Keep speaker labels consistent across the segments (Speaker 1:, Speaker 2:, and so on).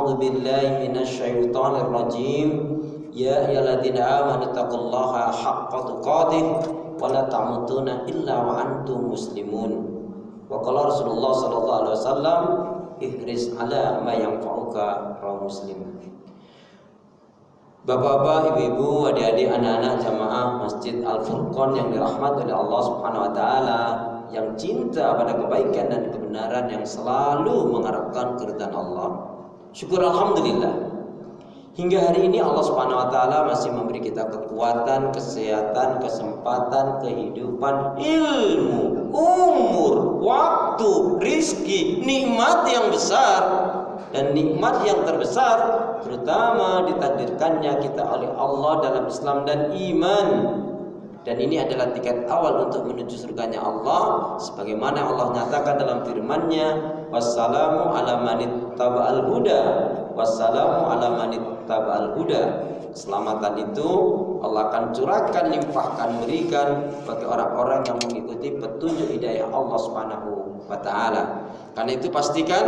Speaker 1: A'udzu billahi minasyaitonir rajim. Ya ayyuhalladzina amanu taqullaha haqqa tuqatih wa la tamutunna illa wa antum muslimun. Wa qala Rasulullah sallallahu alaihi wasallam, ihris ala ma yanfa'uka, rawahu Muslim. Bapak-bapak, ibu-ibu, adik-adik, anak-anak jamaah Masjid Al-Furqan yang dirahmati oleh Allah Subhanahu wa taala, yang cinta pada kebaikan dan kebenaran, yang selalu mengharapkan keridhaan Allah. Syukur alhamdulillah. Hingga hari ini Allah Subhanahu wa taala masih memberi kita kekuatan, kesehatan, kesempatan, kehidupan, ilmu, umur, waktu, rizki, nikmat yang besar. Dan nikmat yang terbesar terutama ditakdirkannya kita oleh Allah dalam Islam dan iman. Dan ini adalah tiket awal untuk menuju surganya Allah, sebagaimana Allah nyatakan dalam firman-Nya, wassalamu ala manittaba'al huda, wassalamu ala manittaba'al huda. Keselamatan itu Allah akan curahkan, limpahkan, berikan bagi orang-orang yang mengikuti petunjuk hidayah Allah Subhanahu wa taala. Karena itu pastikan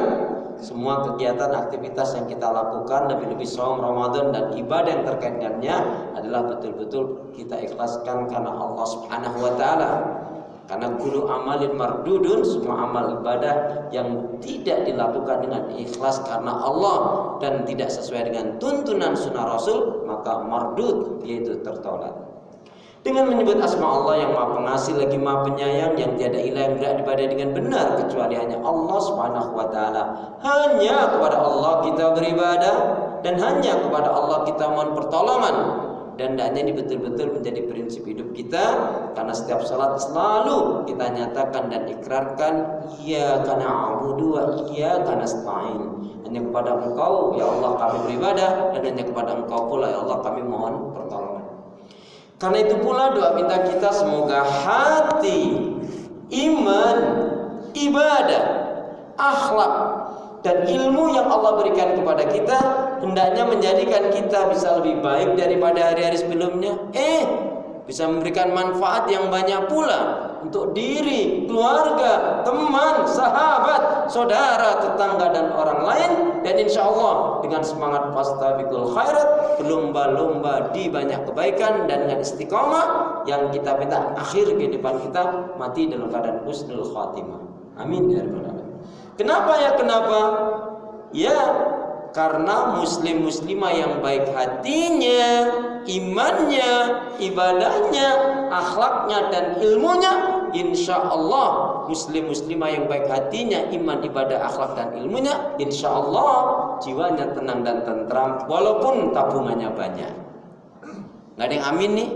Speaker 1: semua kegiatan aktivitas yang kita lakukan, lebih-lebih saum Ramadan dan ibadah yang terkait dengannya adalah betul-betul kita ikhlaskan karena Allah Subhanahu wa taala. Karena kullu amalin mardudun, semua amal ibadah yang tidak dilakukan dengan ikhlas karena Allah dan tidak sesuai dengan tuntunan sunnah Rasul, maka mardud, yaitu tertolak. Dengan menyebut asma Allah yang Maha Pengasih lagi Maha Penyayang, yang tiada ilah yang berhak diibadahi dengan benar kecuali hanya Allah Subhanahu wa taala. Hanya kepada Allah kita beribadah dan hanya kepada Allah kita mohon pertolongan. Dan hendaknya ini betul-betul menjadi prinsip hidup kita, karena setiap salat selalu kita nyatakan dan ikrarkan, iyyaka na'budu wa iyyaka nasta'in. Hanya kepada Engkau ya Allah kami beribadah, dan hanya kepada Engkau pula ya Allah kami mohon pertolongan. Karena itu pula doa minta kita, semoga hati, iman, ibadah, akhlak, dan ilmu yang Allah berikan kepada kita hendaknya menjadikan kita bisa lebih baik daripada hari-hari sebelumnya. Bisa memberikan manfaat yang banyak pula untuk diri, keluarga, teman, sahabat, saudara, tetangga, dan orang lain. Dan insya Allah dengan semangat fastabiqul khairat, berlomba-lomba di banyak kebaikan, dan dengan istiqamah yang kita minta akhir kehidupan kita mati dalam keadaan husnul khatimah. Amin ya rabbal alamin. Kenapa ya? Kenapa? Ya, karena muslim-muslimah yang baik hatinya, imannya, ibadahnya, akhlaknya, dan ilmunya, insya Allah muslim-muslimah yang baik hatinya, iman, ibadah, akhlak, dan ilmunya, insya Allah jiwanya tenang dan tentram walaupun tabungannya banyak. Nggak ada yang amin nih?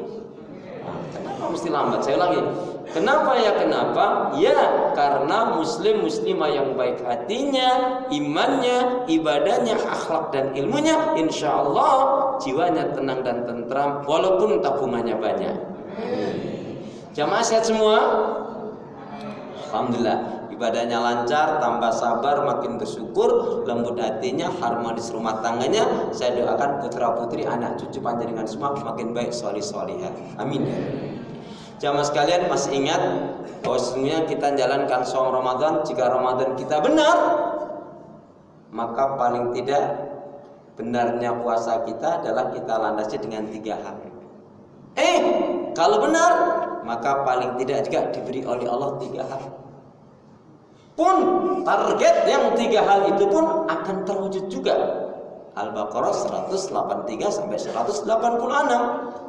Speaker 1: Kenapa mesti lambat? Saya ulangi. Kenapa ya? Kenapa? Ya, karena muslim-muslimah yang baik hatinya, imannya, ibadahnya, akhlak, dan ilmunya, insya Allah jiwanya tenang dan tentram walaupun tabungannya banyak. Jamaah sehat semua? Alhamdulillah. Ibadahnya lancar, tambah sabar, makin bersyukur, lembut hatinya, harmonis rumah tangganya. Saya doakan putra putri, anak cucu panjenengan semua makin baik, solih-solihah. Amin. Jamaah sekalian, masih ingat bahwa sesungguhnya kita jalankan saum Ramadan, jika Ramadan kita benar, maka paling tidak benarnya puasa kita adalah kita landasi dengan 3 hal. Kalau benar, maka paling tidak juga diberi oleh Allah 3 hal. Pun target yang 3 hal itu pun akan terwujud juga. Al-Baqarah 183 sampai 186.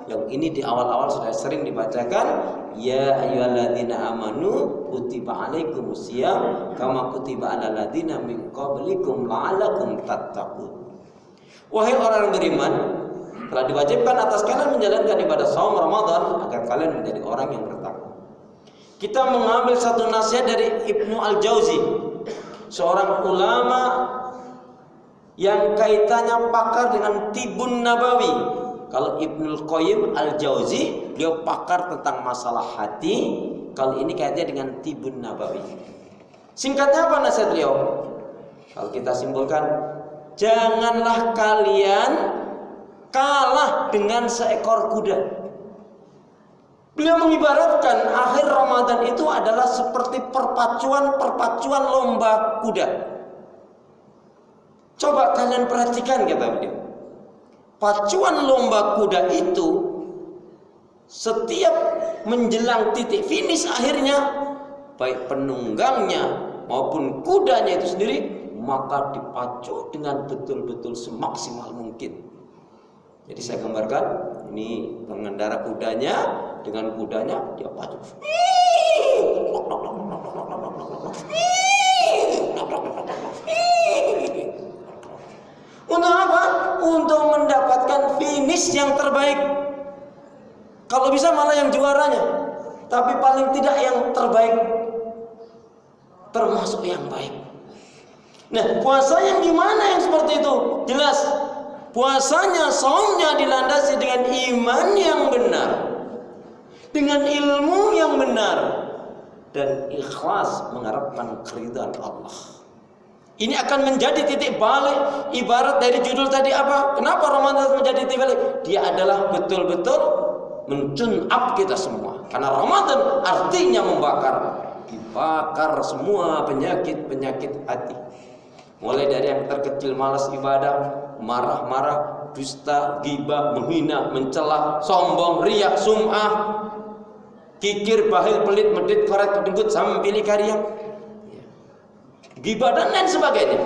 Speaker 1: Yang ini di awal-awal sudah sering dibacakan, ya ayyuhalladzina amanu kutiba alaikumus syiyam kama kutiba alal ladzina min qablikum la'allakum tattaqun. Wahai orang beriman, telah diwajibkan atas kalian menjalankan ibadah saum Ramadan agar kalian menjadi orang yang bertakwa. Kita mengambil satu nasihat dari Ibnu Al-Jauzi, seorang ulama yang kaitannya pakar dengan Tibun Nabawi. Kalau Ibnul Qayyim Al-Jauzi, beliau pakar tentang masalah hati. Kalau ini kaitannya dengan Tibun Nabawi. Singkatnya apa nasihat beliau? Kalau kita simpulkan, janganlah kalian kalah dengan seekor kuda. Beliau mengibaratkan akhir Ramadan itu adalah seperti perpacuan lomba kuda. Coba kalian perhatikan, kata beliau, pacuan lomba kuda itu setiap menjelang titik finish akhirnya, baik penunggangnya maupun kudanya itu sendiri, maka dipacu dengan betul-betul semaksimal mungkin. Jadi saya gambarkan, ini pengendara kudanya dengan kudanya dia pacu. Untuk apa? Untuk mendapatkan finish yang terbaik. Kalau bisa malah yang juaranya, tapi paling tidak yang terbaik, termasuk yang baik. Nah, puasa yang gimana yang seperti itu? Jelas, puasanya, saumnya dilandasi dengan iman yang benar, dengan ilmu yang benar, dan ikhlas mengharapkan keridhaan Allah. Ini akan menjadi titik balik. Ibarat dari judul tadi apa? Kenapa Ramadan menjadi titik balik? Dia adalah betul-betul mencun up kita semua. Karena Ramadan artinya membakar, dibakar semua penyakit-penyakit hati. Mulai dari yang terkecil malas ibadah, marah-marah, dusta, ghibah, menghina, mencela, sombong, riak, sum'ah, kikir, bahil, pelit, medit, koret, kedengkut, sama pilih karya, ghibah dan lain sebagainya,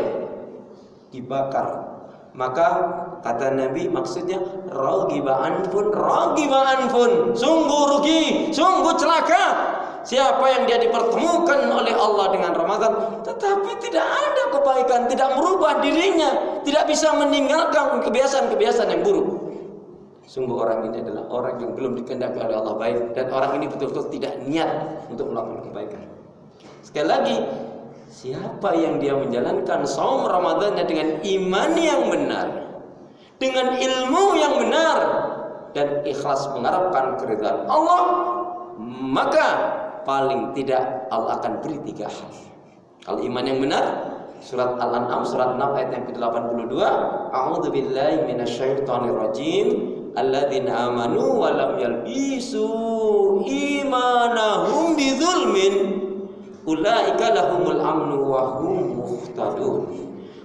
Speaker 1: dibakar. Maka kata Nabi, maksudnya ragibaan pun, sungguh rugi, sungguh celaka siapa yang dia dipertemukan oleh Allah dengan Ramadan tetapi tidak ada kebaikan, tidak merubah dirinya, tidak bisa meninggalkan kebiasaan-kebiasaan yang buruk. Sungguh orang ini adalah orang yang belum dikehendaki oleh Allah baik, dan orang ini betul-betul tidak niat untuk melakukan kebaikan. Sekali lagi, siapa yang dia menjalankan saum Ramadannya dengan iman yang benar, dengan ilmu yang benar, dan ikhlas mengharapkan keridhaan Allah, maka paling tidak Allah akan beri 3 hal. Kalau iman yang benar, surat Al-An'am surat 6 ayat yang ke-82, a'udzubillahi minasyaitonirrajim, alladzina amanu wa lam yalbisu imanahum bidzulmin ulaika lahumul amnu wa hum muhtadun.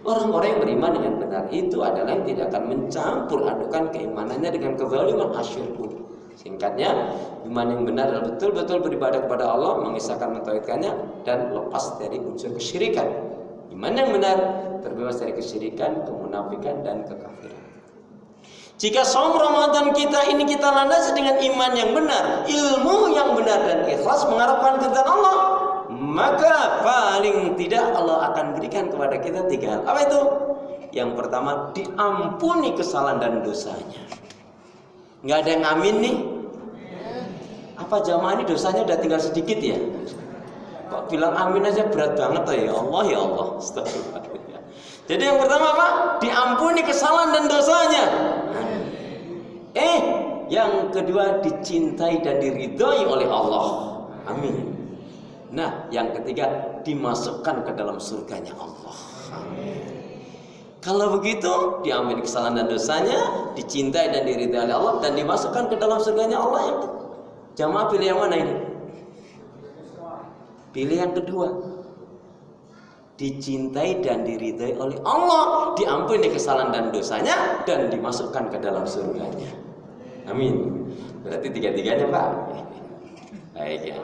Speaker 1: Orang-orang yang beriman dengan benar itu adalah yang tidak akan mencampur adukan keimanannya dengan kezaliman, asyirku. Singkatnya, iman yang benar adalah betul-betul beribadah kepada Allah, mengisahkan, mentauhidkannya, dan lepas dari unsur kesyirikan. Iman yang benar terbebas dari kesyirikan, kemunafikan, dan kekafiran. Jika saum Ramadan kita ini kita landasi dengan iman yang benar, ilmu yang benar, dan ikhlas mengharapkan keridhaan Allah, maka paling tidak Allah akan berikan kepada kita 3 hal. Apa itu? Yang pertama, diampuni kesalahan dan dosanya. Nggak ada yang amin nih. Apa jamaah ini dosanya udah tinggal sedikit ya? Kok bilang amin aja berat banget ya Allah, ya Allah. Astagfirullah. Jadi yang pertama apa? Diampuni kesalahan dan dosanya. Yang kedua, dicintai dan diridhai oleh Allah. Amin. Nah, yang ketiga, dimasukkan ke dalam surganya Allah. Amin. Kalau begitu, diampuni kesalahan dan dosanya, dicintai dan diridhai oleh Allah, dan dimasukkan ke dalam surganya Allah. Yang jamaah pilih yang mana ini? Pilih yang kedua. Dicintai dan diridhai oleh Allah, diampuni kesalahan dan dosanya, dan dimasukkan ke dalam surganya. Amin. Berarti 3-3-nya Pak. Baik ya.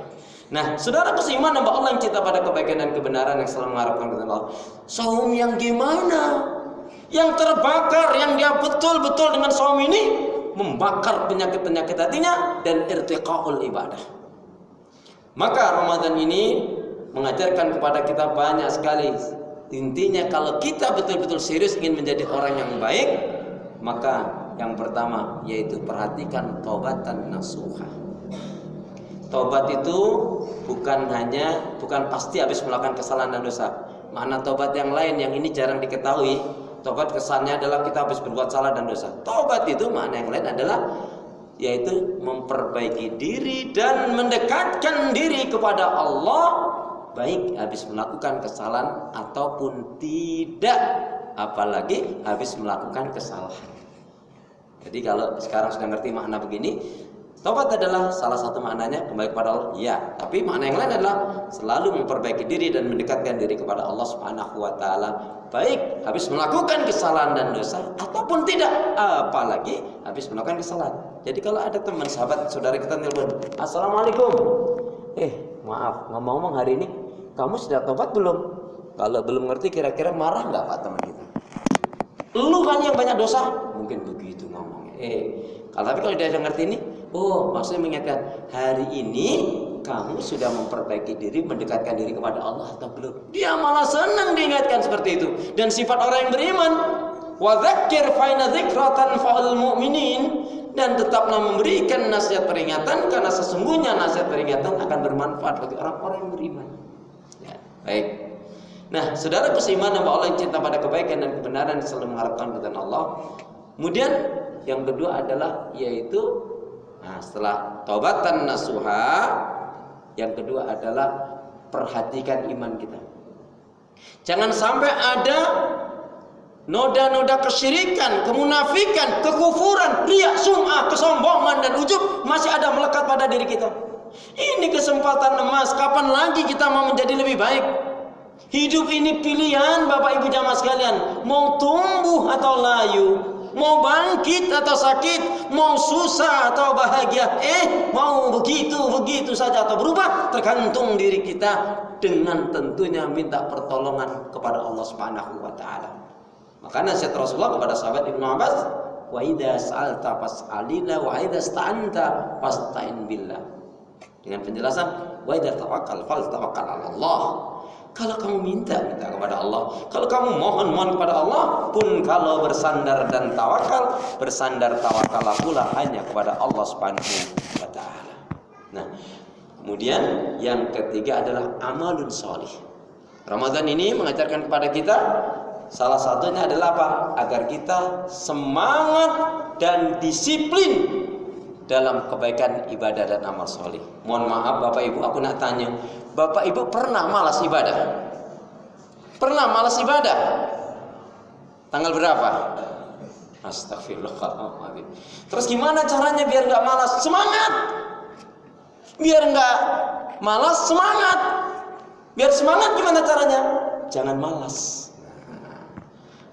Speaker 1: Nah, saudara seiman hamba Allah yang cinta pada kebaikan dan kebenaran, yang selalu mengharapkan kepada Allah, saum yang gimana? Yang terbakar, yang dia betul-betul dengan saum ini membakar penyakit-penyakit hatinya dan irtiqaul ibadah. Maka Ramadan ini mengajarkan kepada kita banyak sekali. Intinya kalau kita betul-betul serius ingin menjadi orang yang baik, maka yang pertama yaitu perhatikan taubatan nasuha. Taubat itu bukan pasti habis melakukan kesalahan dan dosa. Makna taubat yang lain yang ini jarang diketahui. Taubat kesannya adalah kita habis berbuat salah dan dosa. Taubat itu makna yang lain adalah yaitu memperbaiki diri dan mendekatkan diri kepada Allah, baik habis melakukan kesalahan ataupun tidak, apalagi habis melakukan kesalahan. Jadi kalau sekarang sudah ngerti makna begini, Taubat adalah salah satu maknanya kembali kepada Allah. Ya, tapi makna yang lain adalah selalu memperbaiki diri dan mendekatkan diri kepada Allah Subhanahu wa taala, baik habis melakukan kesalahan dan dosa ataupun tidak, apalagi habis melakukan kesalahan. Jadi kalau ada teman sahabat saudara kita telepon, "Assalamualaikum. Maaf, ngomong-ngomong hari ini kamu sudah taubat belum?" Kalau belum ngerti kira-kira marah enggak Pak teman kita? Lu kan yang banyak dosa. Mungkin begitu ngomongnya. Tapi kalau dia udah ngerti ini, maksudnya mengingatkan hari ini kamu sudah memperbaiki diri, mendekatkan diri kepada Allah atau belum? Dia malah senang diingatkan seperti itu. Dan sifat orang yang beriman, wa dzakir fa inna dzikra tanfa'ul mu'minin, dan tetaplah memberikan nasihat peringatan karena sesungguhnya nasihat peringatan akan bermanfaat bagi orang-orang yang beriman. Ya, baik. Nah, saudara seiman bahwa Allah yang cinta pada kebaikan dan kebenaran selalu mengharapkan keridhaan Allah. Kemudian yang kedua adalah yaitu setelah taubatan nasuha, yang kedua adalah perhatikan iman kita. Jangan sampai ada noda-noda kesyirikan, kemunafikan, kekufuran, riya, sum'ah, kesombongan dan ujub masih ada melekat pada diri kita. Ini kesempatan emas, kapan lagi kita mau menjadi lebih baik? Hidup ini pilihan Bapak Ibu jamaah sekalian, mau tumbuh atau layu, mau bangkit atau sakit, mau susah atau bahagia, mau begitu saja atau berubah, tergantung diri kita dengan tentunya minta pertolongan kepada Allah Subhanahu wa taala. Maka nasihat Rasulullah kepada sahabat Ibnu Abbas, wa idza sa'alta fas'alillah wa idza sta'anta fasta'in billah. Dengan penjelasan, wa idza tawakkal faltawakkal 'ala Allah. Kalau kamu minta kepada Allah, kalau kamu mohon kepada Allah, pun kalau bersandar dan tawakal, bersandar tawakallah pula hanya kepada Allah Subhanahu wa taala. Nah, kemudian yang ketiga adalah amalun sholih. Ramadan ini mengajarkan kepada kita salah satunya adalah apa? Agar kita semangat dan disiplin dalam kebaikan ibadah dan amal sholih. Mohon maaf Bapak Ibu, aku nak tanya, Bapak Ibu pernah malas ibadah? Pernah malas ibadah? Tanggal berapa? Astagfirullahaladzim. Terus gimana caranya biar nggak malas? Semangat. Biar nggak malas, semangat. Biar semangat gimana caranya? Jangan malas.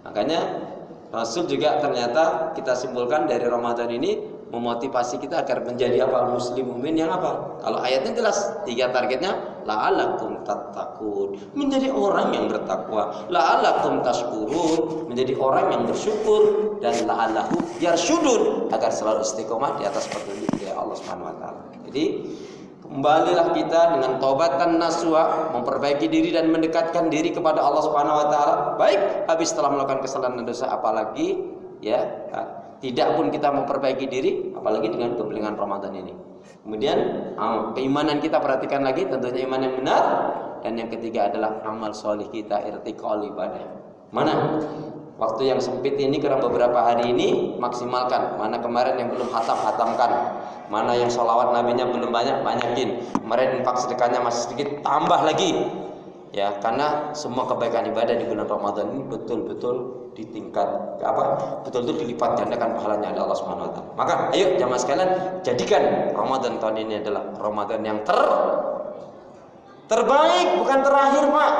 Speaker 1: Makanya Rasul juga ternyata kita simpulkan dari Ramadan ini memotivasi kita agar menjadi apa? Muslim mukmin yang apa? Kalau ayatnya jelas, 3 targetnya, la'alakum tattaqun, menjadi orang yang bertakwa, la'alakum tashkurun, menjadi orang yang bersyukur, dan la'alahum yarsyudun, agar selalu istiqomah di atas petunjuk dari Allah Subhanahu wa taala. Jadi kembalilah kita dengan taubatan nasuha, memperbaiki diri dan mendekatkan diri kepada Allah Subhanahu wa taala. Baik habis setelah melakukan kesalahan dan dosa, apalagi tidak pun kita memperbaiki diri, apalagi dengan kebelingan Ramadan ini. Kemudian keimanan kita perhatikan lagi, tentunya iman yang benar. Dan yang ketiga adalah amal solih kita, irtiqal ibadah. Mana waktu yang sempit ini, kurang beberapa hari ini, maksimalkan. Mana kemarin yang belum hatamkan. Mana yang sholawat nabinya belum banyakin. Kemarin infak sedekahnya masih sedikit, tambah lagi. Ya, karena semua kebaikan ibadah di bulan Ramadan ini betul-betul ditingkat betul-betul dilipat gandakan pahalanya oleh Allah Subhanahu wa taala. Maka ayo jamaah sekalian, jadikan Ramadan tahun ini adalah Ramadan yang terbaik, bukan terakhir, Pak.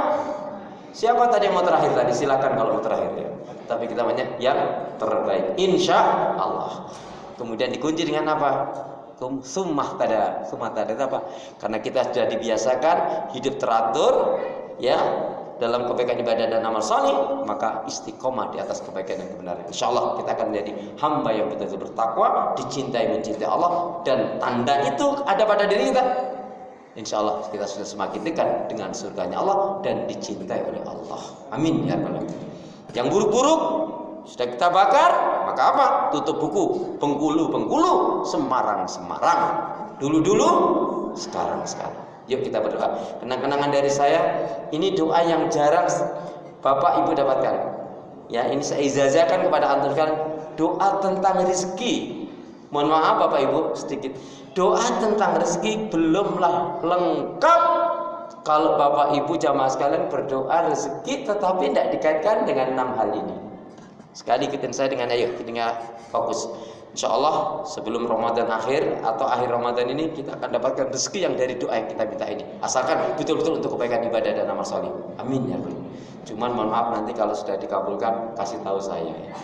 Speaker 1: Siapa tadi yang mau terakhir tadi? Silakan kalau mau terakhir ya. Tapi kita banyak yang terbaik, insya Allah. Kemudian dikunci dengan apa? Summah tada itu apa? Karena kita sudah dibiasakan hidup teratur, ya, dalam kebaikan ibadah dan amal salih, maka istiqomah di atas kebaikan dan kebenaran. Insyaallah kita akan menjadi hamba yang betul-betul bertakwa, mencintai Allah, dan tanda itu ada pada diri kita. Insyaallah kita sudah semakin dekat dengan surganya Allah dan dicintai oleh Allah. Amin ya rabbal alamin. Yang buruk-buruk sudah kita bakar, maka apa? Tutup buku. Bengkulu, Semarang. Dulu, sekarang. Yuk kita berdoa. Kenang-kenangan dari saya, ini doa yang jarang Bapak Ibu dapatkan. Ya, ini saya ijazahkan kepada antum sekalian, doa tentang rezeki. Mohon maaf Bapak Ibu, sedikit. Doa tentang rezeki belumlah lengkap kalau Bapak Ibu jamaah sekalian berdoa rezeki tetapi tidak dikaitkan dengan 6 hal ini. Sekali ikutin saya dengan ayo, kita fokus. Insya Allah sebelum Ramadan akhir atau akhir Ramadan ini kita akan dapatkan rezeki yang dari doa yang kita minta ini. Asalkan betul-betul untuk kebaikan ibadah dan amal soleh. Amin ya Allah. Cuman mohon maaf nanti kalau sudah dikabulkan kasih tahu saya ya.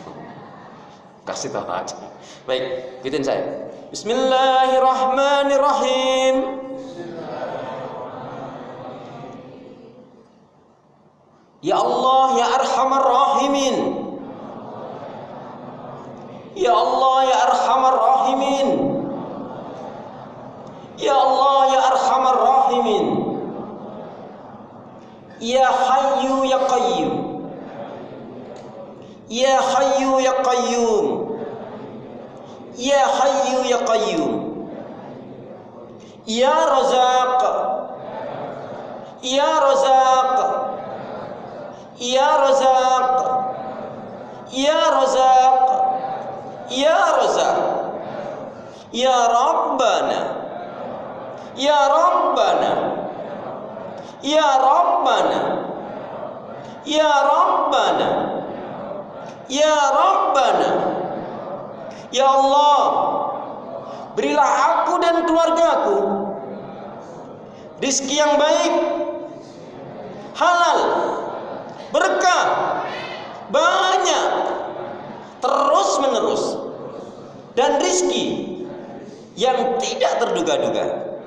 Speaker 1: Kasih tahu aja. Baik, ikutin saya. Bismillahirrahmanirrahim. Ya Allah ya Arhamar Rahimin. Ya Allah ya Arhamar Rahimin. Ya Allah ya Arhamar Rahimin. Ya Hayyu ya Qayyum. Ya Hayyu ya Qayyum. Ya Hayyu ya Qayyum. Ya Razaq. Ya Razaq. Ya Razaq. Ya Razaq. Ya Razaq. Ya Rabbana. Ya Rabbana. Ya Rabbana. Ya Rabbana. Ya Rabbana. Ya Allah, berilah aku dan keluargaku rizki yang baik, halal, berkah, banyak, terus menerus, dan rizki yang tidak terduga-duga.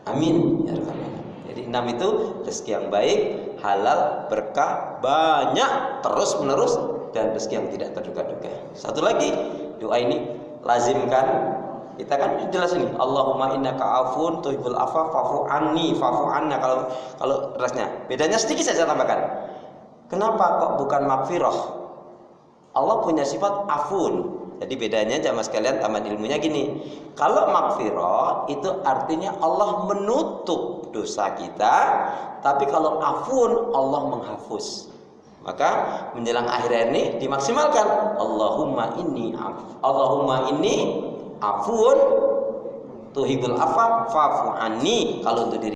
Speaker 1: Amin ya Rabbal Alamin. Jadi 6 itu rezeki yang baik, halal, berkah, banyak, terus menerus, dan rezeki yang tidak terduga-duga. Satu lagi, doa ini lazimkan. Kita kan jelas ini, Allahumma innaka afun tuhibbul afwa fa'fu anni fa'fu anna. Kalau rasnya bedanya sedikit saja tambahkan. Kenapa kok bukan magfirah? Allah punya sifat afun. Jadi bedanya jamaah sekalian tambah ilmunya gini. Kalau magfirah itu artinya Allah menutup dosa kita, tapi kalau afun Allah menghapus. Maka menjelang akhir ini dimaksimalkan. Allahumma inni afun tuhibbul afwa fa'fu anni. Kalau untuk diri